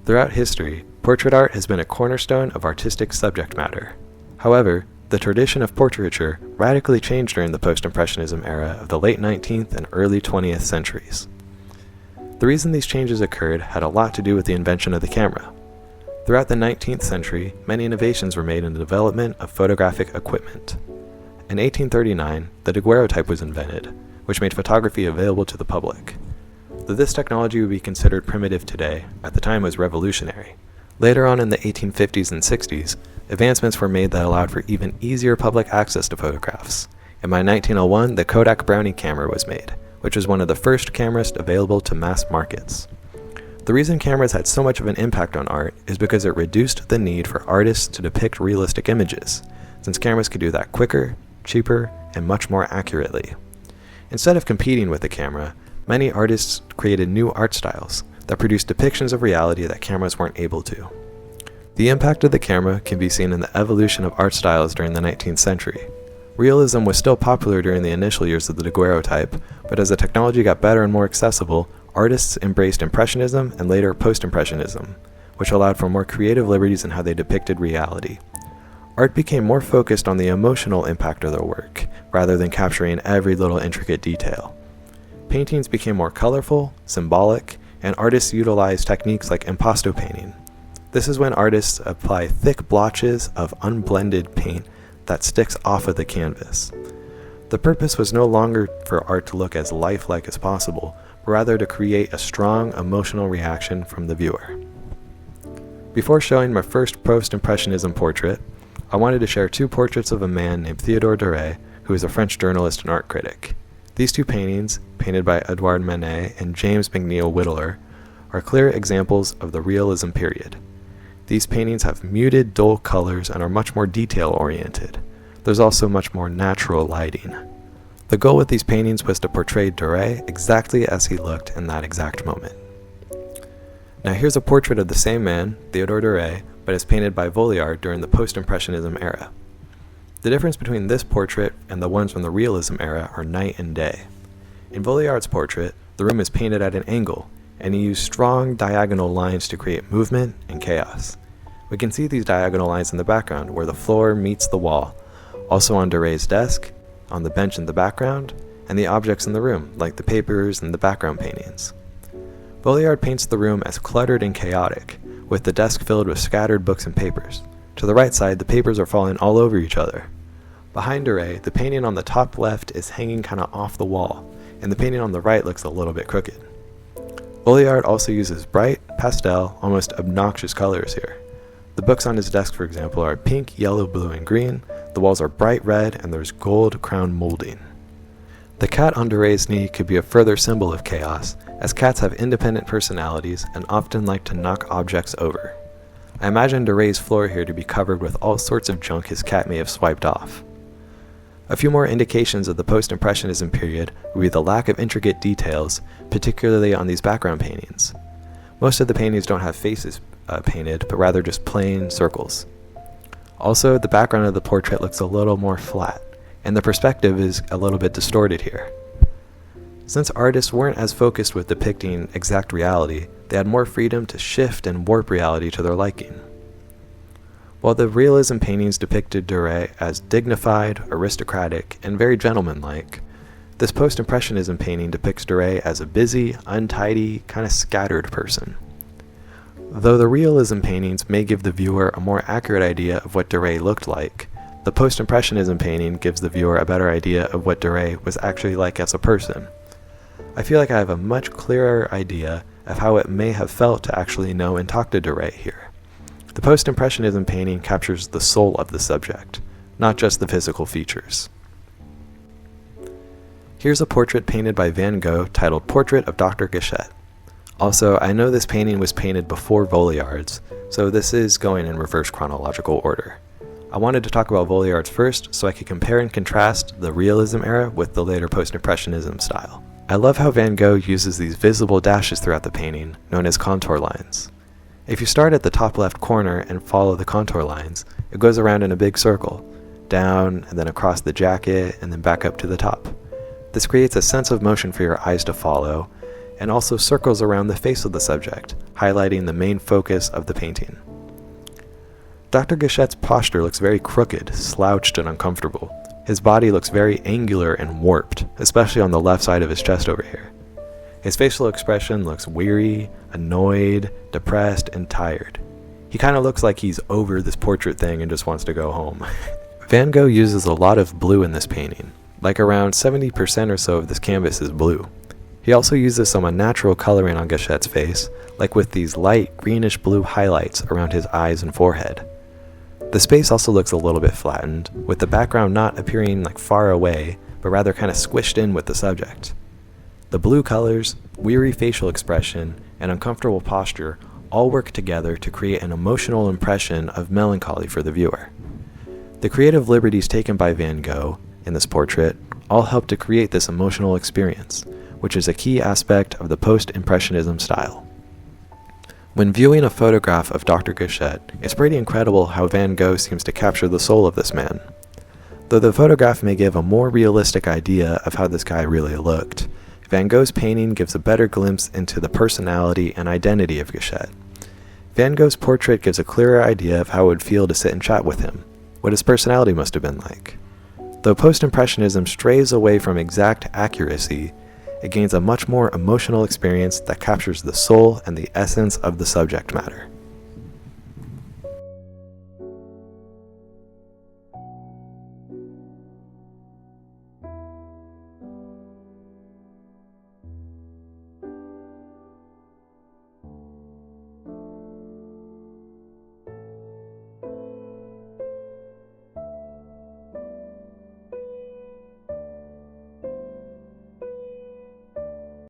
Throughout history, portrait art has been a cornerstone of artistic subject matter. However, the tradition of portraiture radically changed during the post-impressionism era of the late 19th and early 20th centuries. The reason these changes occurred had a lot to do with the invention of the camera. Throughout the 19th century, many innovations were made in the development of photographic equipment. In 1839, the daguerreotype was invented, which made photography available to the public. Though this technology would be considered primitive today, at the time it was revolutionary. Later on in the 1850s and 60s, advancements were made that allowed for even easier public access to photographs. And by 1901, the Kodak Brownie camera was made, which was one of the first cameras available to mass markets. The reason cameras had so much of an impact on art is because it reduced the need for artists to depict realistic images, since cameras could do that quicker, cheaper, and much more accurately. Instead of competing with the camera, many artists created new art styles that produced depictions of reality that cameras weren't able to. The impact of the camera can be seen in the evolution of art styles during the 19th century. Realism was still popular during the initial years of the daguerreotype, but as the technology got better and more accessible, artists embraced Impressionism and later Post-Impressionism, which allowed for more creative liberties in how they depicted reality. Art became more focused on the emotional impact of their work, rather than capturing every little intricate detail. Paintings became more colorful, symbolic, and artists utilized techniques like impasto painting. This is when artists apply thick blotches of unblended paint that sticks off of the canvas. The purpose was no longer for art to look as lifelike as possible, but rather to create a strong emotional reaction from the viewer. Before showing my first post-impressionism portrait, I wanted to share two portraits of a man named Théodore Duret, who is a French journalist and art critic. These two paintings, painted by Edouard Manet and James McNeill Whittler, are clear examples of the realism period. These paintings have muted, dull colors and are much more detail-oriented. There's also much more natural lighting. The goal with these paintings was to portray Duret exactly as he looked in that exact moment. Now here's a portrait of the same man, Théodore Duret, but as painted by Volliard during the post-impressionism era. The difference between this portrait and the ones from the realism era are night and day. In Volliard's portrait, the room is painted at an angle, and he used strong diagonal lines to create movement and chaos. We can see these diagonal lines in the background where the floor meets the wall, also on Duret's desk, on the bench in the background, and the objects in the room, like the papers and the background paintings. Volliard paints the room as cluttered and chaotic, with the desk filled with scattered books and papers. To the right side, the papers are falling all over each other. Behind Duret, the painting on the top left is hanging kind of off the wall, and the painting on the right looks a little bit crooked. Volliard also uses bright, pastel, almost obnoxious colors here. The books on his desk, for example, are pink, yellow, blue, and green. The walls are bright red, and there's gold crown molding. The cat on Duret's knee could be a further symbol of chaos, as cats have independent personalities and often like to knock objects over. I imagine Duret's floor here to be covered with all sorts of junk his cat may have swiped off. A few more indications of the post-impressionism period would be the lack of intricate details, particularly on these background paintings. Most of the paintings don't have faces painted, but rather just plain circles. Also, the background of the portrait looks a little more flat, and the perspective is a little bit distorted here. Since artists weren't as focused with depicting exact reality, they had more freedom to shift and warp reality to their liking. While the realism paintings depicted Duret as dignified, aristocratic, and very gentlemanlike, this post-impressionism painting depicts Duret as a busy, untidy, kind of scattered person. Though the realism paintings may give the viewer a more accurate idea of what Duret looked like, the post-impressionism painting gives the viewer a better idea of what Duret was actually like as a person. I feel like I have a much clearer idea of how it may have felt to actually know and talk to Duret here. The post-impressionism painting captures the soul of the subject, not just the physical features. Here's a portrait painted by Van Gogh titled Portrait of Dr. Gachet. Also, I know this painting was painted before Volliard's, so this is going in reverse chronological order. I wanted to talk about Volliard's first so I could compare and contrast the realism era with the later post-impressionism style. I love how Van Gogh uses these visible dashes throughout the painting, known as contour lines. If you start at the top left corner and follow the contour lines, it goes around in a big circle, down and then across the jacket and then back up to the top. This creates a sense of motion for your eyes to follow, and also circles around the face of the subject, highlighting the main focus of the painting. Dr. Gachet's posture looks very crooked, slouched, and uncomfortable. His body looks very angular and warped, especially on the left side of his chest over here. His facial expression looks weary, annoyed, depressed, and tired. He kind of looks like he's over this portrait thing and just wants to go home. Van Gogh uses a lot of blue in this painting, like around 70% or so of this canvas is blue. He also uses some unnatural coloring on Gachet's face, like with these light greenish blue highlights around his eyes and forehead. The space also looks a little bit flattened, with the background not appearing like far away, but rather kind of squished in with the subject. The blue colors, weary facial expression, and uncomfortable posture all work together to create an emotional impression of melancholy for the viewer. The creative liberties taken by Van Gogh in this portrait all help to create this emotional experience, which is a key aspect of the post-Impressionism style. When viewing a photograph of Dr. Gachet, it's pretty incredible how Van Gogh seems to capture the soul of this man. Though the photograph may give a more realistic idea of how this guy really looked, Van Gogh's painting gives a better glimpse into the personality and identity of Gachet. Van Gogh's portrait gives a clearer idea of how it would feel to sit and chat with him, what his personality must have been like. Though post-Impressionism strays away from exact accuracy, it gains a much more emotional experience that captures the soul and the essence of the subject matter.